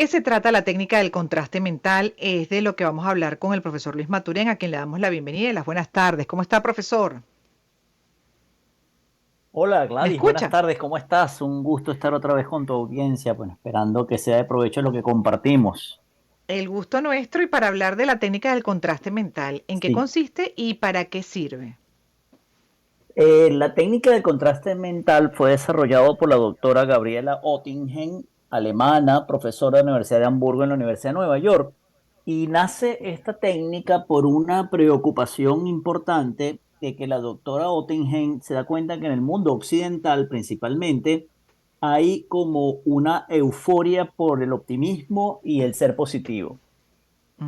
qué se trata la técnica del contraste mental? Es de lo que vamos a hablar con el profesor Luis Maturén, a quien le damos la bienvenida y las buenas tardes. ¿Cómo está, profesor? Hola ¿Me Gladys, buenas escucha? tardes, ¿cómo estás? Un gusto estar otra vez con tu audiencia, bueno, esperando que sea de provecho lo que compartimos. El gusto nuestro y para hablar de la técnica del contraste mental, ¿en qué Sí, consiste y para qué sirve? la técnica de contraste mental fue desarrollada por la doctora Gabriela Oettingen, alemana, profesora de la Universidad de Hamburgo en la Universidad de Nueva York. Y nace esta técnica por una preocupación importante de que la doctora Oettingen se da cuenta que en el mundo occidental principalmente hay como una euforia por el optimismo y el ser positivo.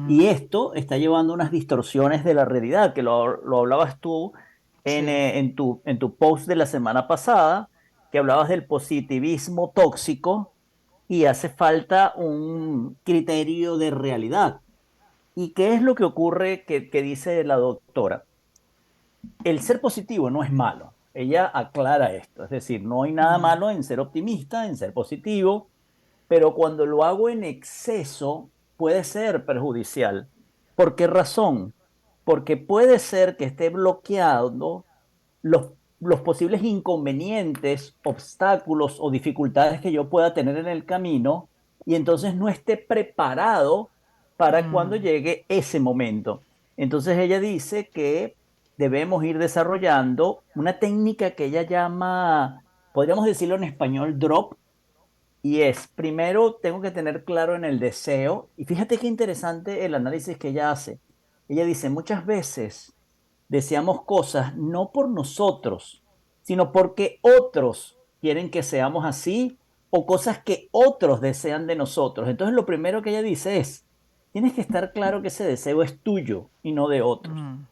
Y Mm, esto está llevando a unas distorsiones de la realidad, que lo hablabas tú sí. en tu post de la semana pasada, que hablabas del positivismo tóxico y hace falta un criterio de realidad. ¿Y qué es lo que ocurre que dice la doctora? El ser positivo no es malo. Ella aclara esto, es decir, no hay nada Mm, malo en ser optimista, en ser positivo, pero cuando lo hago en exceso puede ser perjudicial. ¿Por qué razón? Porque puede ser que esté bloqueando los posibles inconvenientes, obstáculos o dificultades que yo pueda tener en el camino y entonces no esté preparado para cuando mm, llegue ese momento. Entonces ella dice que debemos ir desarrollando una técnica que ella llama, podríamos decirlo en español, drop, y es, primero tengo que tener claro en el deseo, y fíjate qué interesante el análisis que ella hace. Ella dice, muchas veces deseamos cosas no por nosotros, sino porque otros quieren que seamos así o cosas que otros desean de nosotros. Entonces lo primero que ella dice es, tienes que estar claro que ese deseo es tuyo y no de otros. mm,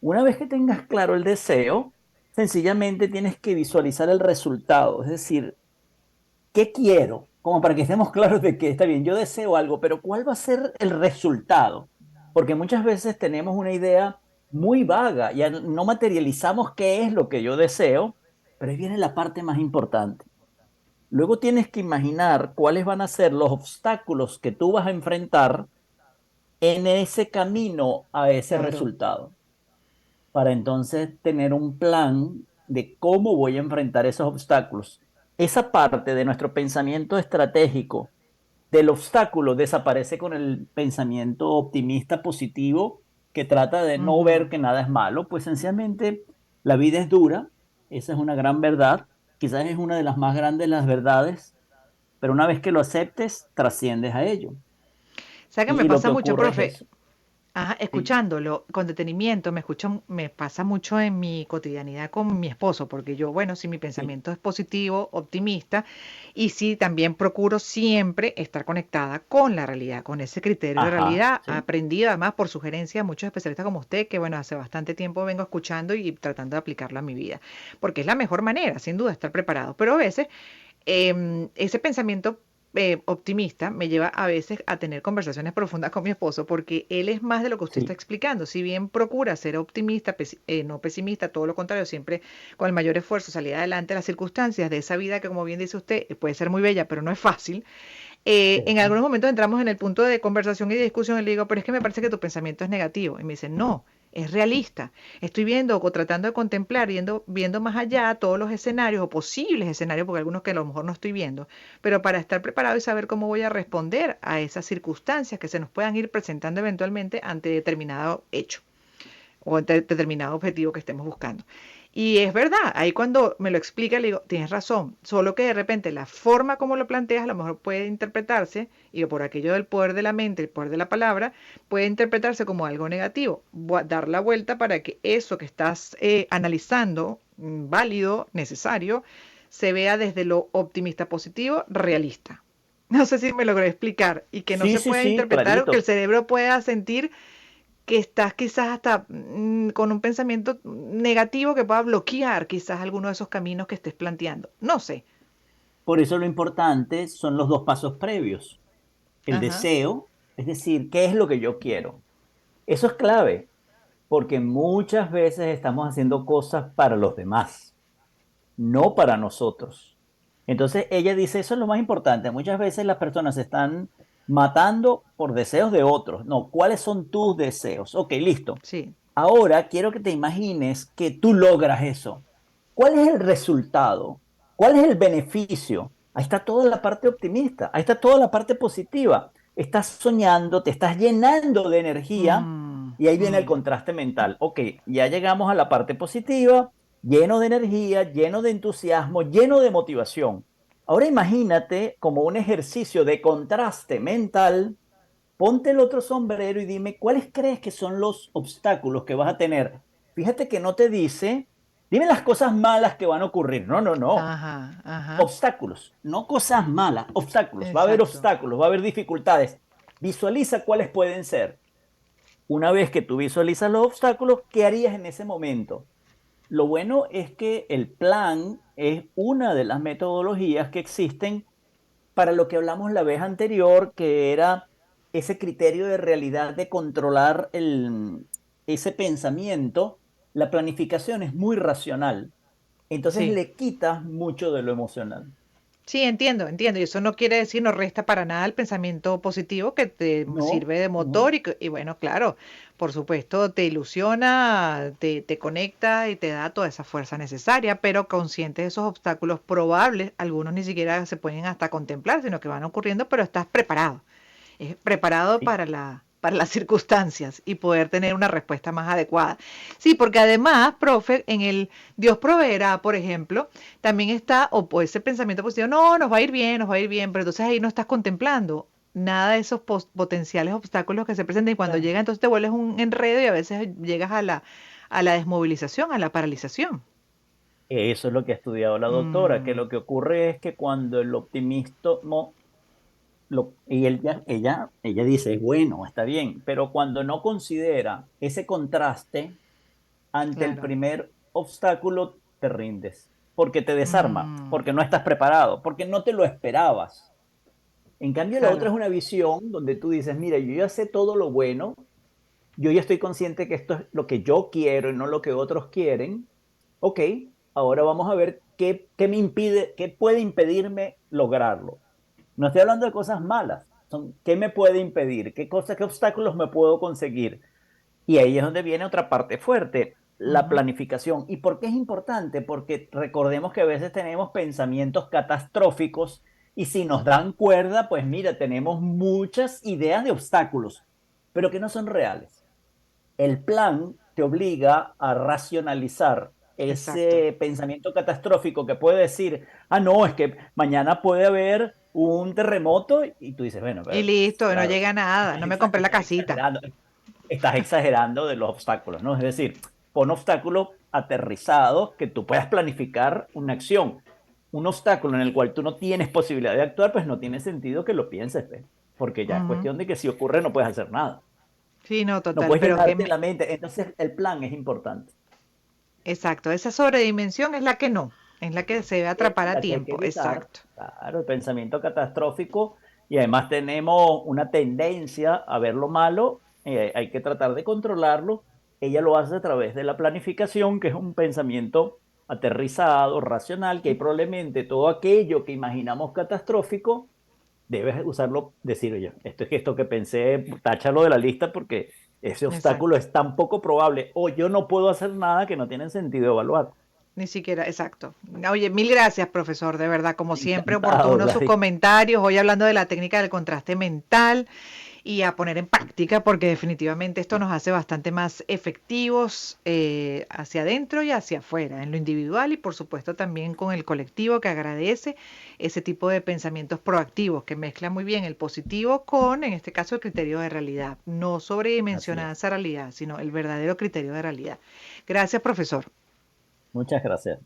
Una vez que tengas claro el deseo, sencillamente tienes que visualizar el resultado, es decir, ¿qué quiero? Como para que estemos claros de que está bien, yo deseo algo, pero ¿cuál va a ser el resultado? Porque muchas veces tenemos una idea muy vaga, ya no materializamos qué es lo que yo deseo, pero ahí viene la parte más importante. Luego tienes que imaginar cuáles van a ser los obstáculos que tú vas a enfrentar en ese camino a ese claro. resultado, para entonces tener un plan de cómo voy a enfrentar esos obstáculos. Esa parte de nuestro pensamiento estratégico del obstáculo desaparece con el pensamiento optimista positivo que trata de no ver Ujú. que nada es malo, pues sencillamente la vida es dura, esa es una gran verdad, quizás es una de las más grandes de las verdades, pero una vez que lo aceptes, trasciendes a ello. ¿Sabe qué me Y lo pasa que mucho, ocurre es profe? eso. Ajá, Sí, escuchándolo con detenimiento, me pasa mucho en mi cotidianidad con mi esposo, porque yo, bueno, si mi sí, pensamiento es positivo, optimista, y sí también procuro siempre estar conectada con la realidad, con ese criterio de ajá, realidad, sí. aprendido además por sugerencia de muchos especialistas como usted, que bueno, hace bastante tiempo vengo escuchando y tratando de aplicarlo a mi vida, porque es la mejor manera, sin duda, estar preparado, pero a veces ese pensamiento optimista me lleva a veces a tener conversaciones profundas con mi esposo porque él es más de lo que usted está Sí, explicando. Si bien procura ser optimista, no pesimista, todo lo contrario, siempre con el mayor esfuerzo salir adelante las circunstancias de esa vida que, como bien dice usted, puede ser muy bella, pero no es fácil. En cierto. algunos momentos entramos en el punto de conversación y de discusión y le digo, pero es que me parece que tu pensamiento es negativo. Y me dice, no, es realista. Estoy viendo o tratando de contemplar, viendo más allá todos los escenarios o posibles escenarios, porque algunos que a lo mejor no estoy viendo, pero para estar preparado y saber cómo voy a responder a esas circunstancias que se nos puedan ir presentando eventualmente ante determinado hecho o determinado objetivo que estemos buscando. Y es verdad, ahí cuando me lo explica le digo, tienes razón, solo que de repente la forma como lo planteas a lo mejor puede interpretarse, y por aquello del poder de la mente, el poder de la palabra, puede interpretarse como algo negativo. Dar la vuelta para que eso que estás analizando, válido, necesario, se vea desde lo optimista positivo, realista. No sé si me logré explicar y que no Sí, se sí, pueda sí, interpretar o que el clarito. cerebro pueda sentir que estás quizás hasta con un pensamiento negativo que pueda bloquear quizás alguno de esos caminos que estés planteando. No sé. Por eso lo importante son los dos pasos previos. El Ajá. deseo, es decir, ¿qué es lo que yo quiero? Eso es clave, porque muchas veces estamos haciendo cosas para los demás, no para nosotros. Entonces ella dice, eso es lo más importante. Muchas veces las personas están matando por deseos de otros. No, ¿cuáles son tus deseos? Ok, listo. Sí. Ahora quiero que te imagines que tú logras eso. ¿Cuál es el resultado? ¿Cuál es el beneficio? Ahí está toda la parte optimista, ahí está toda la parte positiva. Estás soñando, te estás llenando de energía Mm, y ahí viene el mm. contraste mental. Ok, ya llegamos a la parte positiva, lleno de energía, lleno de entusiasmo, lleno de motivación. Ahora imagínate como un ejercicio de contraste mental. Ponte el otro sombrero y dime cuáles crees que son los obstáculos que vas a tener. Fíjate que no te dice, dime las cosas malas que van a ocurrir. No, no, no. Ajá, ajá. Obstáculos, no cosas malas, obstáculos. Va a haber Exacto. obstáculos, va a haber dificultades. Visualiza cuáles pueden ser. Una vez que tú visualizas los obstáculos, ¿qué harías en ese momento? Lo bueno es que el plan es una de las metodologías que existen para lo que hablamos la vez anterior, que era ese criterio de realidad de controlar ese pensamiento. La planificación es muy racional, entonces Sí. le quitas mucho de lo emocional. Sí, entiendo, entiendo. Y eso no quiere decir, no resta para nada el pensamiento positivo que te No, sirve de no, motor y bueno, claro, por supuesto, te ilusiona, te conecta y te da toda esa fuerza necesaria, pero consciente de esos obstáculos probables, algunos ni siquiera se pueden hasta contemplar, sino que van ocurriendo, pero estás preparado. Preparado sí, para las circunstancias y poder tener una respuesta más adecuada. Sí, porque además, profe, en el Dios proveerá, por ejemplo, también está o ese pensamiento positivo, no, nos va a ir bien, nos va a ir bien, pero entonces ahí no estás contemplando nada de esos potenciales obstáculos que se presentan y cuando claro. llega entonces te vuelves un enredo y a veces llegas a la desmovilización, a la paralización. Eso es lo que ha estudiado la doctora, que Mm, lo que ocurre es que cuando el optimismo, y ella dice, bueno, está bien, pero cuando no considera ese contraste, ante el claro. primer obstáculo te rindes, porque te desarma, Mm, porque no estás preparado, porque no te lo esperabas. En cambio, la otra claro. es una visión donde tú dices, mira, yo ya sé todo lo bueno, yo ya estoy consciente que esto es lo que yo quiero y no lo que otros quieren. Ok, ahora vamos a ver qué me impide, qué puede impedirme lograrlo. No estoy hablando de cosas malas, son qué me puede impedir, qué cosas, qué obstáculos me puedo conseguir. Y ahí es donde viene otra parte fuerte, la Ujú, planificación. ¿Y por qué es importante? Porque recordemos que a veces tenemos pensamientos catastróficos y si nos dan cuerda, pues mira, tenemos muchas ideas de obstáculos, pero que no son reales. El plan te obliga a racionalizar exacto. ese pensamiento catastrófico que puede decir, ah, no, es que mañana puede haber un terremoto y tú dices, bueno, Y pero, listo, no claro, llega a nada, no me compré la estás casita. exagerando, estás exagerando de los obstáculos, ¿no? Es decir, pon obstáculos aterrizados que tú puedas planificar una acción. Un obstáculo en el cual tú no tienes posibilidad de actuar, pues no tiene sentido que lo pienses, ¿ves? Porque ya es Ujú. cuestión de que si ocurre no puedes hacer nada. Sí, no, No total, puedes pero que llenarte la mente. Entonces el plan es importante. exacto, esa sobredimensión es la que no, es la que se debe Esa atrapar es a la que hay que tiempo, evitar. exacto, Claro, el pensamiento catastrófico. Y además tenemos una tendencia a ver lo malo. Hay que tratar de controlarlo. Ella lo hace a través de la planificación, que es un pensamiento aterrizado, racional, que hay probablemente todo aquello que imaginamos catastrófico, debes usarlo, decir, oye, esto es esto que pensé, táchalo de la lista porque ese obstáculo exacto. es tan poco probable o yo no puedo hacer nada que no tiene sentido evaluar. Ni siquiera, exacto. Oye, mil gracias, profesor, de verdad, como siempre, Encantado, oportunos sus Gladys. comentarios, hoy hablando de la técnica del contraste mental y a poner en práctica porque definitivamente esto nos hace bastante más efectivos hacia adentro y hacia afuera, en lo individual y por supuesto también con el colectivo que agradece ese tipo de pensamientos proactivos que mezcla muy bien el positivo con, en este caso, el criterio de realidad. No Así sobredimensionar es. esa realidad, sino el verdadero criterio de realidad. Gracias, profesor. Muchas gracias.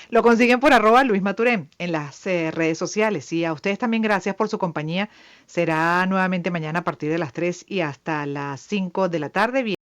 Lo consiguen por arroba Luis Maturén en las redes sociales. Y a ustedes también gracias por su compañía. Será nuevamente mañana a partir de las 3 y hasta las 5 de la tarde.